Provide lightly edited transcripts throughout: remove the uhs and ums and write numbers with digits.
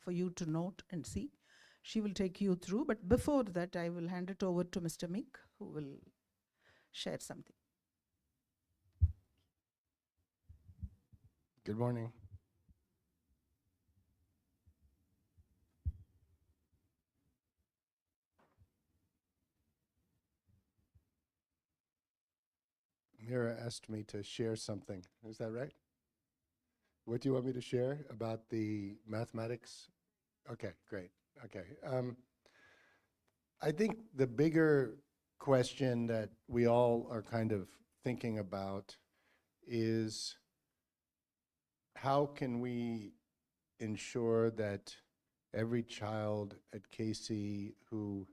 for you to note and see. She will take you through, but before that, I will hand it over to Mr. Meek, who will share something. Good morning. Mira asked me to share something. Is that right? What do you want me to share about the mathematics? Okay, great. Okay. I think the bigger question that we all are kind of thinking about is how can we ensure that every child at KC who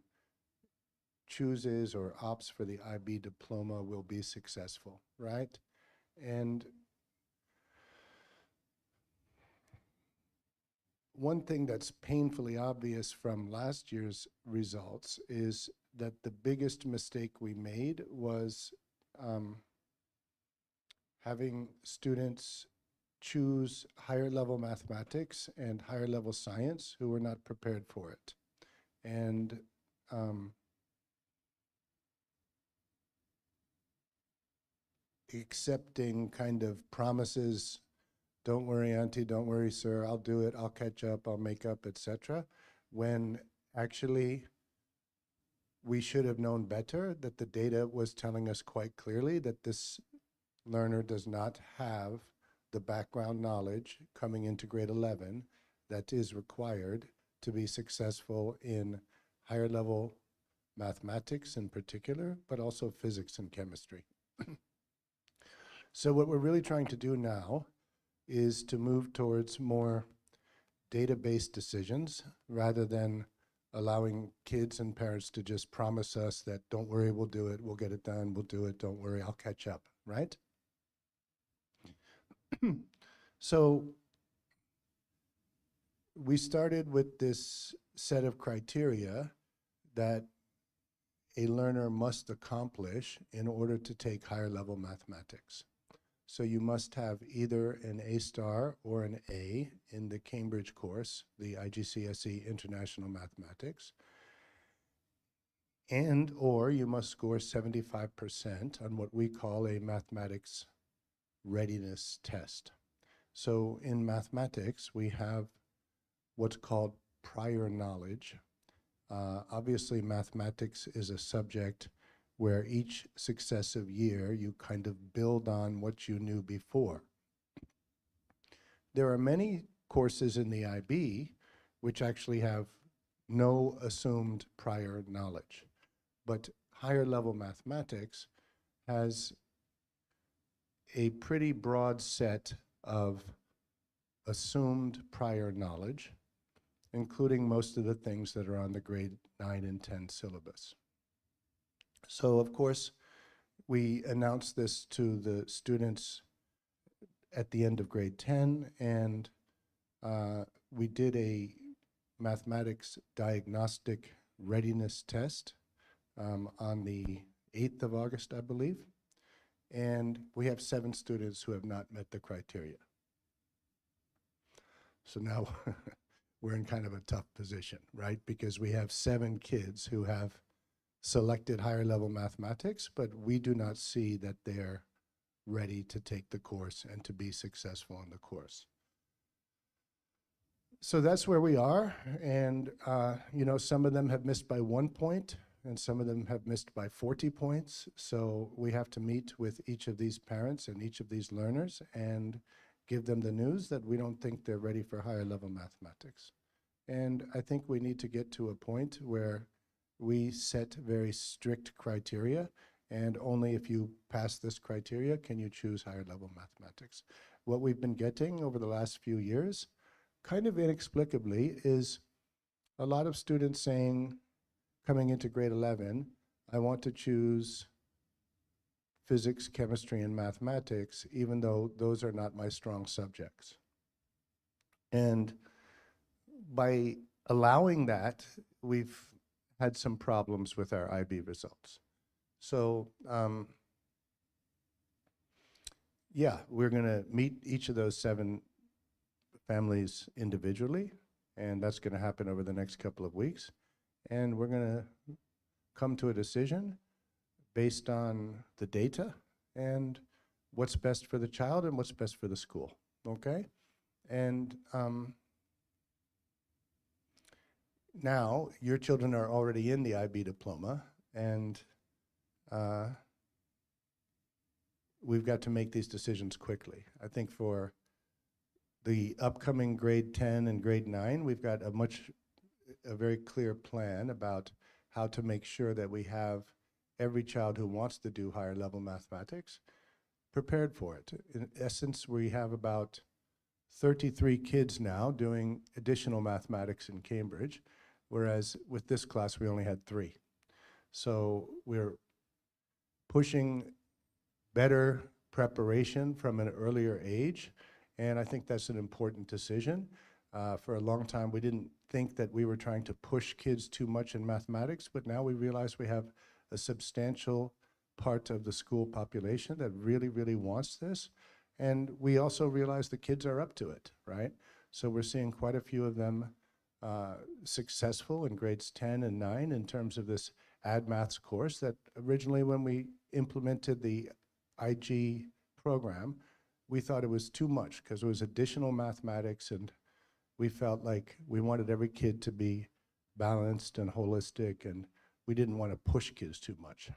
chooses or opts for the IB diploma will be successful, right? And one thing that's painfully obvious from last year's results is that the biggest mistake we made was having students choose higher level mathematics and higher level science who were not prepared for it. And accepting kind of promises, don't worry, auntie, don't worry, sir, I'll do it, I'll catch up, I'll make up, etc., when actually we should have known better, that the data was telling us quite clearly that this learner does not have the background knowledge coming into grade 11 that is required to be successful in higher level mathematics in particular, but also physics and chemistry. So what we're really trying to do now is to move towards more data-based decisions rather than allowing kids and parents to just promise us that, don't worry, we'll do it, we'll get it done, we'll do it, don't worry, I'll catch up, right? So we started with this set of criteria that a learner must accomplish in order to take higher level mathematics. So you must have either an A star or an A in the Cambridge course, the IGCSE International Mathematics, and or you must score 75% on what we call a mathematics readiness test. So in mathematics, we have what's called prior knowledge. Obviously, mathematics is a subject where each successive year you kind of build on what you knew before. There are many courses in the IB which actually have no assumed prior knowledge, but higher level mathematics has a pretty broad set of assumed prior knowledge, including most of the things that are on the grade 9 and 10 syllabus. So of course, we announced this to the students at the end of grade 10, and we did a mathematics diagnostic readiness test on the 8th of August, I believe. And we have 7 students who have not met the criteria. So now we're in kind of a tough position, right? Because we have 7 kids who have selected higher level mathematics, but we do not see that they're ready to take the course and to be successful in the course. So that's where we are. And you know, some of them have missed by 1 point, and some of them have missed by 40 points. So we have to meet with each of these parents and each of these learners and give them the news that we don't think they're ready for higher level mathematics. And I think we need to get to a point where we set very strict criteria, and only if you pass this criteria can you choose higher level mathematics. What we've been getting over the last few years, kind of inexplicably, is a lot of students saying, coming into grade 11, I want to choose physics, chemistry, and mathematics, even though those are not my strong subjects. And by allowing that, we've had some problems with our IB results. So yeah, we're going to meet each of those 7 families individually And that's going to happen over the next couple of weeks. And we're going to come to a decision based on the data and what's best for the child and what's best for the school, okay? And now your children are already in the IB diploma, and we've got to make these decisions quickly. I think for the upcoming grade 10 and grade 9, we've got a very clear plan about how to make sure that we have every child who wants to do higher level mathematics prepared for it. In essence, we have about 33 kids now doing additional mathematics in Cambridge, whereas with this class we only had 3. So we're pushing better preparation from an earlier age, and I think that's an important decision. For a long time we didn't think that we were trying to push kids too much in mathematics, but now we realize we have a substantial part of the school population that really, really wants this. And we also realize the kids are up to it, right? So we're seeing quite a few of them successful in grades 10 and 9 in terms of this Add Maths course that originally when we implemented the IG program, we thought it was too much because it was additional mathematics, and we felt like we wanted every kid to be balanced and holistic, and we didn't want to push kids too much.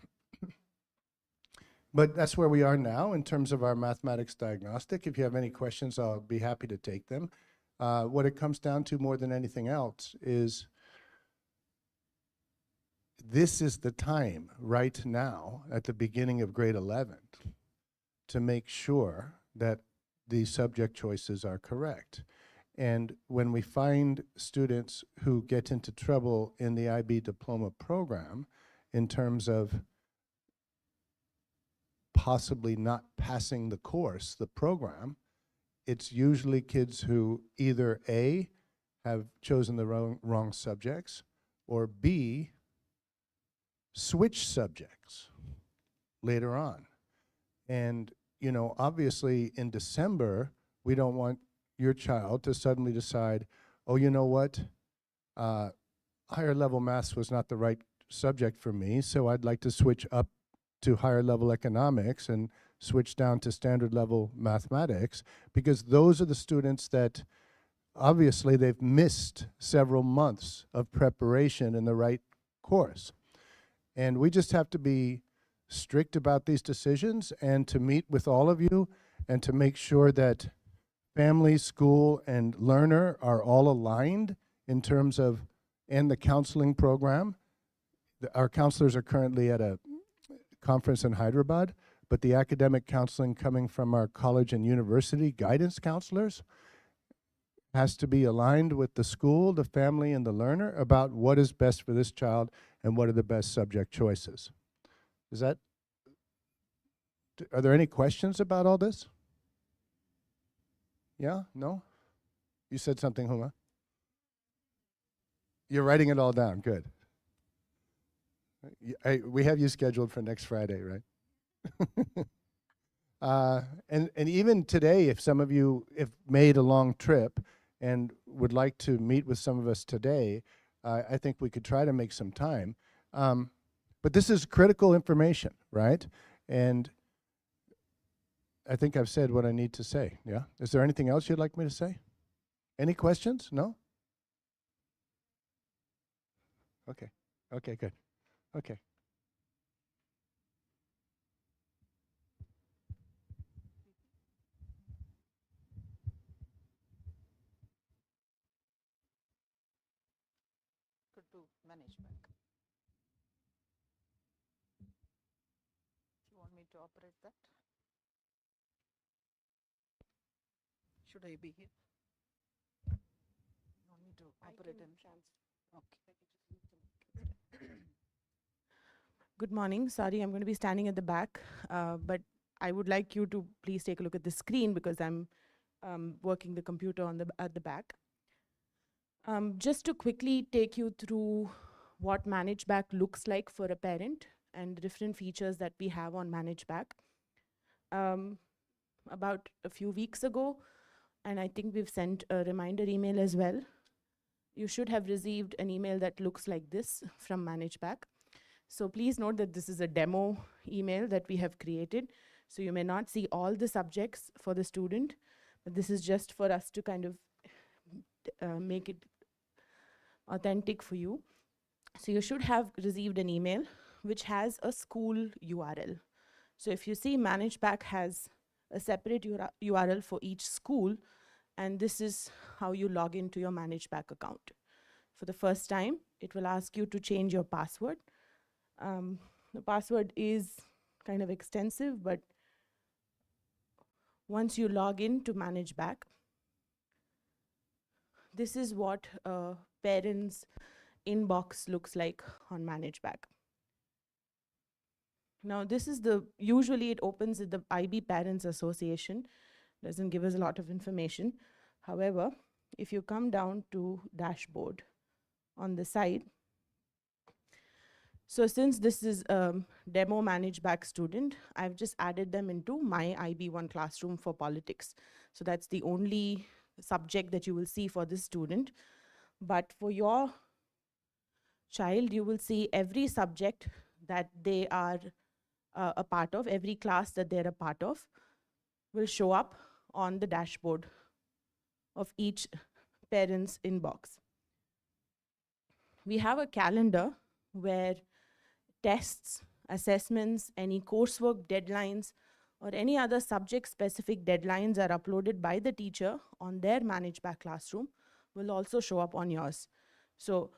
But that's where we are now in terms of our mathematics diagnostic. If you have any questions, I'll be happy to take them. What it comes down to more than anything else is this is the time right now at the beginning of grade 11 to make sure that the subject choices are correct. And when we find students who get into trouble in the IB diploma program in terms of possibly not passing the course, the program, it's usually kids who either A, have chosen the wrong subjects, or B, switch subjects later on. And, you know, obviously in December, we don't want your child to suddenly decide, oh, you know what, higher level maths was not the right subject for me, so I'd like to switch up to higher level economics and switch down to standard level mathematics, because those are the students that obviously they've missed several months of preparation in the right course. And we just have to be strict about these decisions and to meet with all of you and to make sure that family, school, and learner are all aligned in terms of, and the counseling program. Our counselors are currently at a conference in Hyderabad, but the academic counseling coming from our college and university guidance counselors has to be aligned with the school, the family, and the learner about what is best for this child and what are the best subject choices. Is that, are there any questions about all this? Yeah? No? You said something, Huma? You're writing it all down, good. We have you scheduled for next Friday, right? And even today, if some of you have made a long trip and would like to meet with some of us today, I think we could try to make some time. But this is critical information, right? And I think I've said what I need to say, yeah? Is there anything else you'd like me to say? Any questions? No? Okay, okay, good. Okay. Could do manage back. Do you want me to operate that? Should I be here? You want me to operate in trans? Okay. Good morning. Sorry, I'm going to be standing at the back, but I would like you to please take a look at the screen because I'm working the computer on at the back. Just to quickly take you through what Manage Back looks like for a parent and the different features that we have on Manage Back. About a few weeks ago, and I think we've sent a reminder email as well. you should have received an email that looks like this from ManageBack. So please note that this is a demo email that we have created. So you may not see all the subjects for the student, but this is just for us to kind of make it authentic for you. So you should have received an email which has a school URL. So if you see, ManageBack has a separate URL for each school, and this is how you log into your ManageBack account. For the first time, it will ask you to change your password. The password is kind of extensive, but once you log in to ManageBack, this is what a parent's inbox looks like on ManageBack. Now, this is usually it opens with the IB Parents Association, doesn't give us a lot of information. However, if you come down to dashboard on the side, so since this is demo ManageBack student, I've just added them into my IB1 classroom for politics. So that's the only subject that you will see for this student. But for your child, you will see every subject that they are a part of, every class that they're a part of will show up on the dashboard of each parent's inbox. We have a calendar where tests, assessments, any coursework deadlines, or any other subject-specific deadlines are uploaded by the teacher on their ManageBack classroom will also show up on yours. So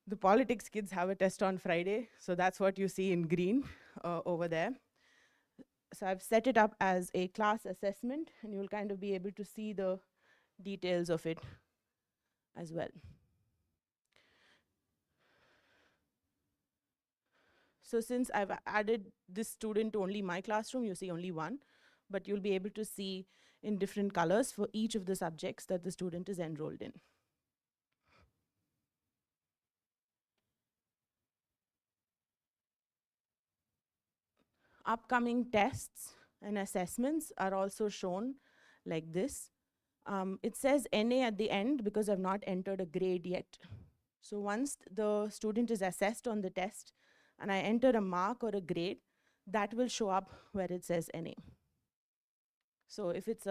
the politics kids have a test on Friday, so that's what you see in green over there. So I've set it up as a class assessment, and you'll kind of be able to see the details of it as well. So since I've added this student to only my classroom, you see only one, but you'll be able to see in different colors for each of the subjects that the student is enrolled in. Upcoming tests and assessments are also shown like this. It says NA at the end because I've not entered a grade yet. So once the student is assessed on the test and I enter a mark or a grade, that will show up where it says NA. So if it's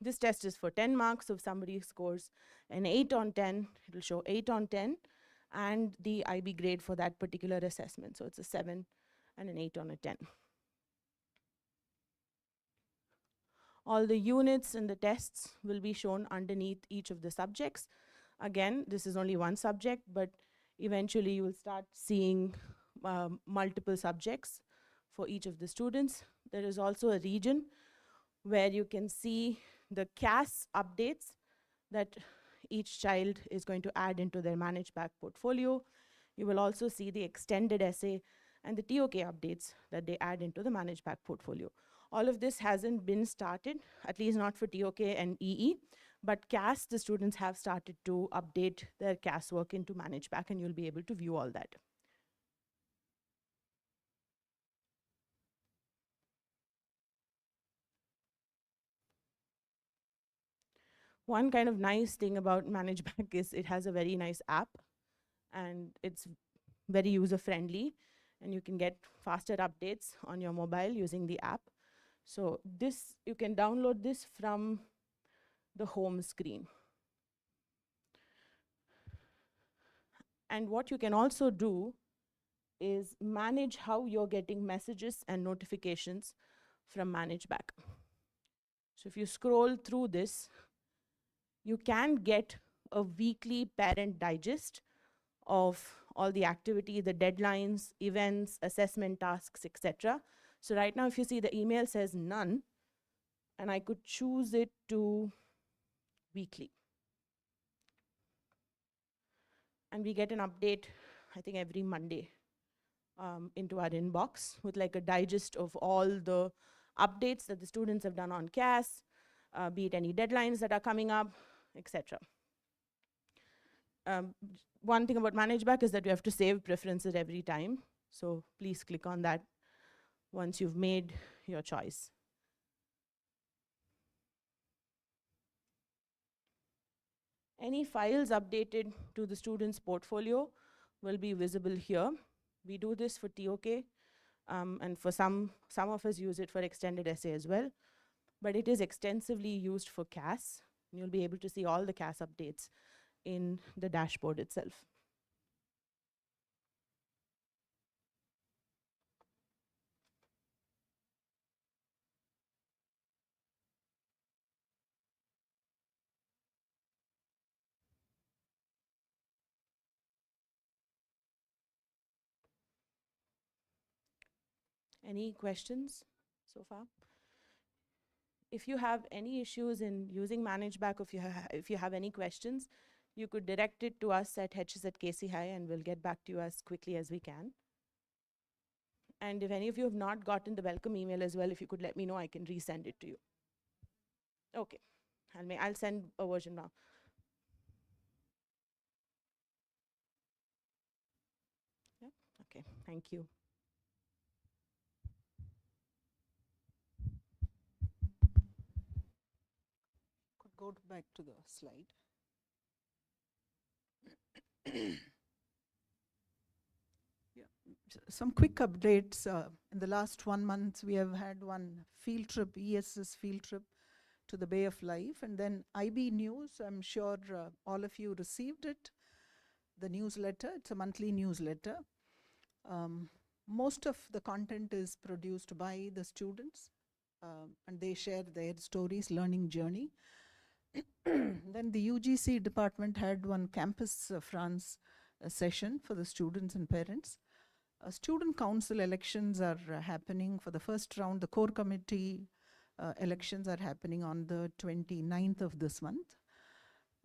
this test is for 10 marks, so if somebody scores an 8 on 10, it'll show 8 on 10 and the IB grade for that particular assessment. So it's a 7 and an 8 on a 10. All the units and the tests will be shown underneath each of the subjects. Again, this is only one subject, but eventually you will start seeing multiple subjects for each of the students. There is also a region where you can see the CAS updates that each child is going to add into their ManageBack portfolio. You will also see the extended essay and the TOK updates that they add into the ManageBack portfolio. All of this hasn't been started, at least not for TOK and EE, but CAS, the students have started to update their CAS work into ManageBack, and you'll be able to view all that. One kind of nice thing about ManageBack is it has a very nice app, and it's very user-friendly, and you can get faster updates on your mobile using the app. So this, you can download this from the home screen. And what you can also do is manage how you're getting messages and notifications from ManageBack. So if you scroll through this, you can get a weekly parent digest of all the activity, the deadlines, events, assessment tasks, etc. So right now, if you see, the email says none, and I could choose it to weekly. And we get an update, I think, every Monday into our inbox with like a digest of all the updates that the students have done on CAS, be it any deadlines that are coming up, etc. One thing about ManageBack is that you have to save preferences every time. So please click on that once you've made your choice. Any files updated to the student's portfolio will be visible here. We do this for TOK, and for some of us use it for extended essay as well, but it is extensively used for CAS. You'll be able to see all the CAS updates in the dashboard itself. Any questions so far? If you have any issues in using ManageBack, if you have any questions, you could direct it to us at hs@kchi, and we'll get back to you as quickly as we can. And if any of you have not gotten the welcome email as well, if you could let me know, I can resend it to you. Okay, I'll send a version now. Yeah, okay, thank you. Could go back to the slide. Some quick updates. In the last 1 month, we have had one field trip, ESS field trip to the Bay of Life, and then IB News. I'm sure all of you received it, the newsletter. It's a monthly newsletter. Most of the content is produced by the students, and they share their stories, learning journey. Then the UGC department had one Campus France session for the students and parents. Student council elections are happening for the first round. The core committee elections are happening on the 29th of this month.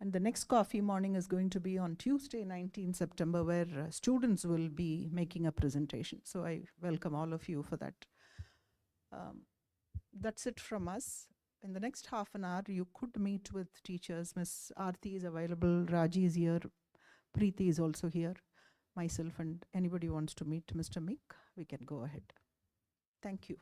And the next coffee morning is going to be on Tuesday, 19 September, where students will be making a presentation. So I welcome all of you for that. That's it from us. In the next half an hour, you could meet with teachers. Ms. Aarti is available, Raji is here, Preeti is also here, myself, and anybody wants to meet Mr. Mick, we can go ahead. Thank you.